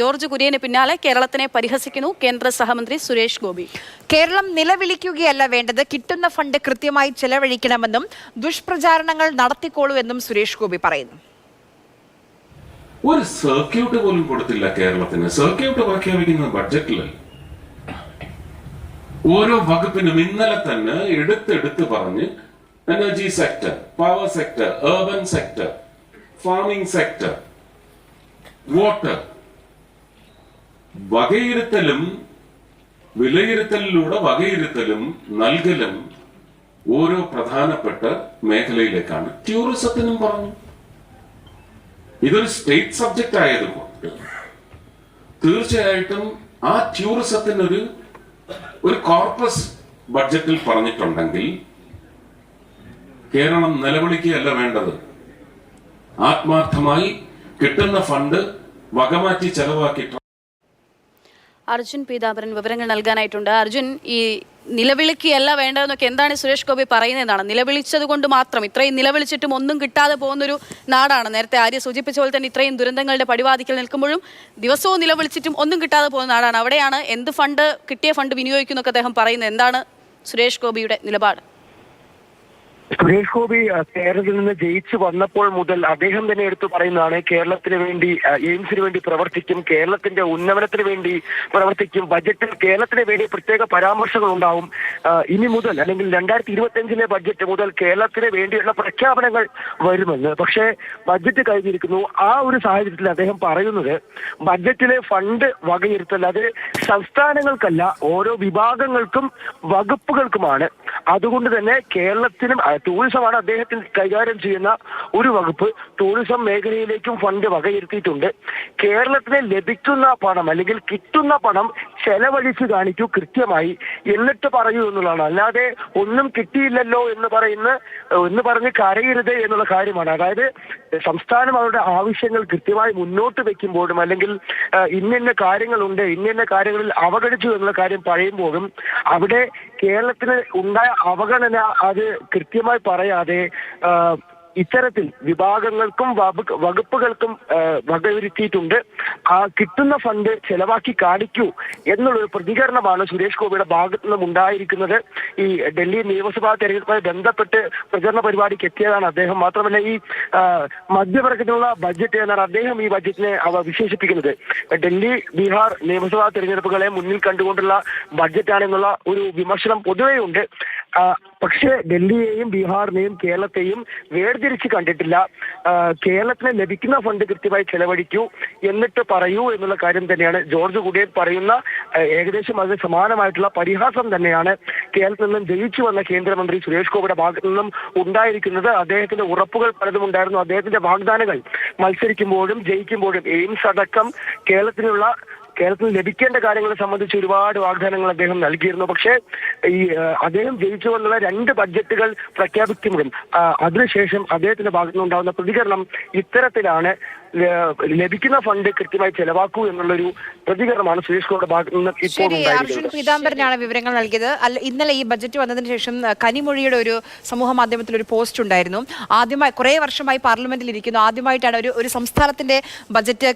George Kurian പിന്നാലെ കേരളത്തിനെ പരിഹസിക്കുന്നു കേന്ദ്ര സഹമന്ത്രി സുരേഷ് ഗോപി. കേരളം നിലവിളിക്കുകയല്ല വേണ്ടത്, കിട്ടുന്ന ഫണ്ട് കൃത്യമായി ചെലവഴിക്കണമെന്നും ദുഷ്പ്രചാരണങ്ങൾ നടത്തിക്കോളൂ എന്നും സുരേഷ് ഗോപി പറയുന്നു. ഒരു സർക്യൂട്ട് പോലും കൊടുത്തില്ല കേരളത്തിന്. സർക്യൂട്ട് പ്രഖ്യാപിക്കുന്ന ബഡ്ജറ്റിലല്ല. ഓരോ വകുപ്പിനും ഇന്നലെ തന്നെ എടുത്തെടുത്ത് പറഞ്ഞ് energy sector, power sector, urban sector, farming sector, water, വകയിരുത്തലും വിലയിരുത്തലിലൂടെ വകയിരുത്തലും നൽകലും ഓരോ പ്രധാനപ്പെട്ട മേഖലയിലേക്കാണ്. ടൂറിസത്തിനും പറഞ്ഞു. ഇതൊരു സ്റ്റേറ്റ് സബ്ജക്റ്റ് ആയതുകൊണ്ട് തീർച്ചയായിട്ടും ആ ടൂറിസത്തിനൊരു കോർപ്പസ് ബഡ്ജറ്റിൽ പറഞ്ഞിട്ടുണ്ടെങ്കിൽ കേരളം നിലവിളിക്കുകയല്ല വേണ്ടത്. ആത്മാർത്ഥമായി കിട്ടുന്ന ഫണ്ട് വകമാറ്റി ചെലവാക്കിയിട്ട്. അർജുൻ പീതാംബരൻ വിവരങ്ങൾ നൽകാനായിട്ടുണ്ട്. അർജുൻ, ഈ നിലവിളിക്കുകയല്ല വേണ്ടതെന്നൊക്കെ എന്താണ് സുരേഷ് ഗോപി പറയുന്നതെന്നാണ്? നിലവിളിച്ചത് കൊണ്ട് മാത്രം ഇത്രയും നിലവിളിച്ചിട്ടും ഒന്നും കിട്ടാതെ പോകുന്നൊരു നാടാണ്. നേരത്തെ ആര്യ സൂചിപ്പിച്ച പോലെ തന്നെ ഇത്രയും ദുരന്തങ്ങളുടെ പടിവാതിക്കൽ നിൽക്കുമ്പോഴും ദിവസവും നിലവിളിച്ചിട്ടും ഒന്നും കിട്ടാതെ പോകുന്ന നാടാണ്. അവിടെയാണ് എന്ത് ഫണ്ട്, കിട്ടിയ ഫണ്ട് വിനിയോഗിക്കുന്നൊക്കെ അദ്ദേഹം പറയുന്നത്. എന്താണ് സുരേഷ് ഗോപിയുടെ നിലപാട്? സുരേഷ് ഗോപി കേരളത്തിൽ നിന്ന് ജയിച്ചു വന്നപ്പോൾ മുതൽ അദ്ദേഹം തന്നെ എടുത്തു പറയുന്നതാണ്, കേരളത്തിന് വേണ്ടി, എയിംസിന് വേണ്ടി പ്രവർത്തിക്കും, കേരളത്തിന്റെ ഉന്നമനത്തിന് വേണ്ടി പ്രവർത്തിക്കും, ബജറ്റിൽ കേരളത്തിന് വേണ്ടി പ്രത്യേക പരാമർശങ്ങൾ ഉണ്ടാവും. ഇനി മുതൽ അല്ലെങ്കിൽ 2025 ബഡ്ജറ്റ് മുതൽ കേരളത്തിന് വേണ്ടിയുള്ള പ്രഖ്യാപനങ്ങൾ വരുമെന്ന്. പക്ഷേ ബഡ്ജറ്റ് കഴിഞ്ഞിരിക്കുന്നു. ആ ഒരു സാഹചര്യത്തിൽ അദ്ദേഹം പറയുന്നത് ബഡ്ജറ്റിലെ ഫണ്ട് വകയിരുത്തൽ അത് സംസ്ഥാനങ്ങൾക്കല്ല, ഓരോ വിഭാഗങ്ങൾക്കും വകുപ്പുകൾക്കുമാണ്. അതുകൊണ്ട് തന്നെ കേരളത്തിനും ടൂറിസമാണ് അദ്ദേഹത്തിന് കൈകാര്യം ചെയ്യുന്ന ഒരു വകുപ്പ്. ടൂറിസം മേഖലയിലേക്കും ഫണ്ട് വകയിരുത്തിയിട്ടുണ്ട്. കേരളത്തിന് ലഭിക്കുന്ന പണം അല്ലെങ്കിൽ കിട്ടുന്ന പണം ചെലവഴിച്ച് കാണിക്കൂ കൃത്യമായി, എന്നിട്ട് പറയൂ എന്നുള്ളതാണ്. അല്ലാതെ ഒന്നും കിട്ടിയില്ലല്ലോ എന്ന് പറഞ്ഞ് കരയരുത് എന്നുള്ള കാര്യമാണ്. അതായത് സംസ്ഥാനം അവരുടെ ആവശ്യങ്ങൾ കൃത്യമായി മുന്നോട്ട് വെക്കുമ്പോഴും അല്ലെങ്കിൽ ഇന്ന കാര്യങ്ങളുണ്ട്, ഇന്ന കാര്യങ്ങളിൽ അവഗണിച്ചു എന്നുള്ള കാര്യം പറയുമ്പോഴും അവിടെ കേരളത്തിന് ഉണ്ടായ അവഗണന അത് കൃത്യമായി പറയാതെ ഇത്തരത്തിൽ വിഭാഗങ്ങൾക്കും വകുപ്പുകൾക്കും വകയിരുത്തിയിട്ടുണ്ട്. ആ കിട്ടുന്ന ഫണ്ട് ചെലവാക്കി കാണിക്കൂ എന്നുള്ളൊരു പ്രതികരണമാണ് സുരേഷ് ഗോപിയുടെ ഭാഗത്തു നിന്നും ഉണ്ടായിരിക്കുന്നത്. ഈ ഡൽഹി നിയമസഭാ തെരഞ്ഞെടുപ്പുമായി ബന്ധപ്പെട്ട് പ്രചരണ പരിപാടിക്ക് എത്തിയതാണ് അദ്ദേഹം. മാത്രമല്ല ഈ മധ്യവർഗത്തിനുള്ള ബഡ്ജറ്റ് എന്നാണ് അദ്ദേഹം ഈ ബഡ്ജറ്റിനെ വിശേഷിപ്പിക്കുന്നത്. ഡൽഹി, ബീഹാർ നിയമസഭാ തെരഞ്ഞെടുപ്പുകളെ മുന്നിൽ കണ്ടുകൊണ്ടുള്ള ബഡ്ജറ്റാണെന്നുള്ള ഒരു വിമർശനം പൊതുവേ ഉണ്ട്. പക്ഷേ ഡൽഹിയെയും ബീഹാറിനെയും കേരളത്തെയും വേർതിരിച്ച് കണ്ടിട്ടില്ല. കേരളത്തിന് ലഭിക്കുന്ന ഫണ്ട് കൃത്യമായി ചെലവഴിക്കൂ എന്നിട്ട് പറയൂ എന്നുള്ള കാര്യം തന്നെയാണ് ജോർജ് കുര്യൻ പറയുന്ന. ഏകദേശം അത് സമാനമായിട്ടുള്ള പരിഹാസം തന്നെയാണ് കേരളത്തിൽ നിന്നും ജയിച്ചു വന്ന കേന്ദ്രമന്ത്രി സുരേഷ് ഗോപിയുടെ ഭാഗത്തു നിന്നും ഉണ്ടായിരിക്കുന്നത്. അദ്ദേഹത്തിന്റെ ഉറപ്പുകൾ പലതും ഉണ്ടായിരുന്നു. അദ്ദേഹത്തിന്റെ വാഗ്ദാനങ്ങൾ മത്സരിക്കുമ്പോഴും ജയിക്കുമ്പോഴും എയിംസ് അടക്കം കേരളത്തിന് ലഭിക്കേണ്ട കാര്യങ്ങളെ സംബന്ധിച്ച് ഒരുപാട് വാഗ്ദാനങ്ങൾ അദ്ദേഹം നൽകിയിരുന്നു. പക്ഷേ ഈ അദ്ദേഹം ജയിച്ചു വന്നുള്ള 2 ബഡ്ജറ്റുകൾ പ്രഖ്യാപിക്കുമ്പോഴും അതിനുശേഷം അദ്ദേഹത്തിന്റെ ഭാഗത്തുനിന്നുണ്ടാകുന്ന പ്രതികരണം ഇത്തരത്തിലാണ്. ലഭിക്കുന്ന ഫണ്ട് കൃത്യമായി ചെലവാക്കൂ എന്നുള്ളൊരു പ്രതികരണമാണ് സുരേഷ് ഗോപിയുടെ ഭാഗത്തു നിന്ന് ഇപ്പോൾ അർജുൻ പീതാംബരനാണ് വിവരങ്ങൾ നൽകിയത്. ഇന്നലെ ഈ ബഡ്ജറ്റ് വന്നതിന് ശേഷം കനിമൊഴിയുടെ ഒരു സമൂഹ മാധ്യമത്തിൽ ഒരു പോസ്റ്റ് ഉണ്ടായിരുന്നു. ആദ്യമായി കുറെ വർഷമായി പാർലമെന്റിൽ ഇരിക്കുന്നു, ആദ്യമായിട്ടാണ് ഒരു സംസ്ഥാനത്തിന്റെ ബഡ്ജറ്റ്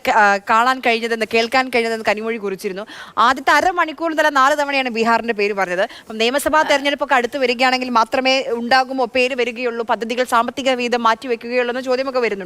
കാണാൻ കഴിഞ്ഞതെന്ന്, കേൾക്കാൻ കഴിഞ്ഞതെന്ന് കനിമൊഴി കുറിച്ചിരുന്നു. ആദ്യത്തെ അരമണിക്കൂർ തന്നെ 4 തവണയാണ് ബീഹാറിന്റെ പേര് പറഞ്ഞത്. അപ്പം നിയമസഭാ തെരഞ്ഞെടുപ്പൊക്കെ അടുത്ത് വരികയാണെങ്കിൽ മാത്രമേ ഉണ്ടാകുമോ പേര് വരികയുള്ളൂ, പദ്ധതികൾ സാമ്പത്തിക വീതം മാറ്റിവെക്കുകയുള്ളൂ എന്ന ചോദ്യമൊക്കെ വരുന്നുണ്ട്.